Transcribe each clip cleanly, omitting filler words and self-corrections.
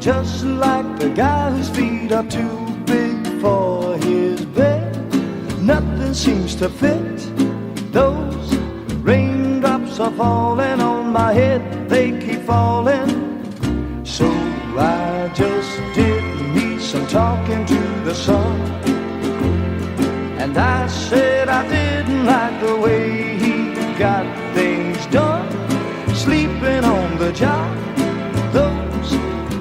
just like the guy whose feet are too big for his bed. Nothing seems to fit. Those raindrops are falling on my head, they keep falling. So I just did me some talking to the sun, and I said I didn't like the way he got things done, sleeping on the job. Those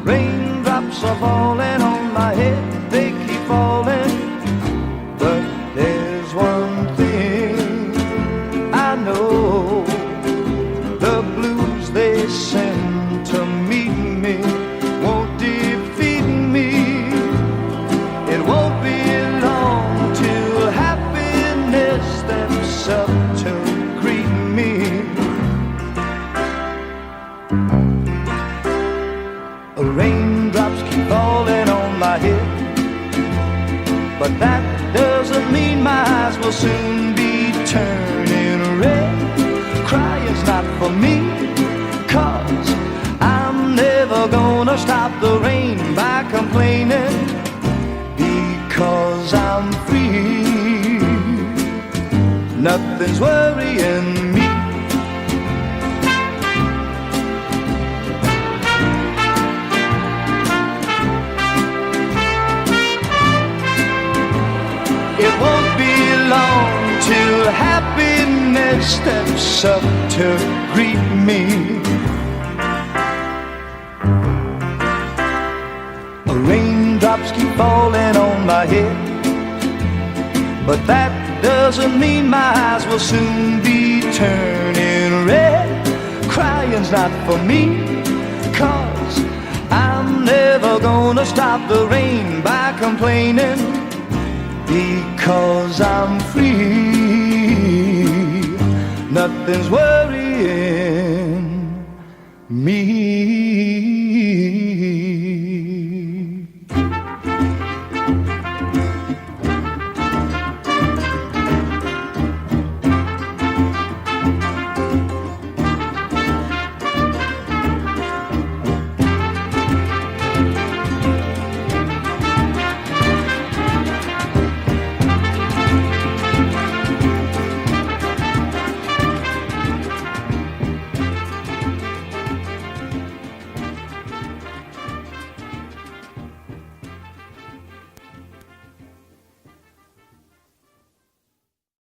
raindrops are falling on my head, they keep falling. But there's one thing I know, the blues they send to meet me won't defeat me. It won't be long till happiness steps up to greet me. Raindrops keep falling on my head, but that doesn't mean my eyes will soon be turning red. Crying's not for me, 'cause I'm never gonna stop the rain by complaining, because I'm free. Nothing's worrying me. It won't be long till happiness steps up to greet me. Raindrops keep falling on my head, but that doesn't mean my eyes will soon be turning red. Crying's not for me, 'cause I'm never gonna stop the rain by complaining, because I'm free. Nothing's worrying me.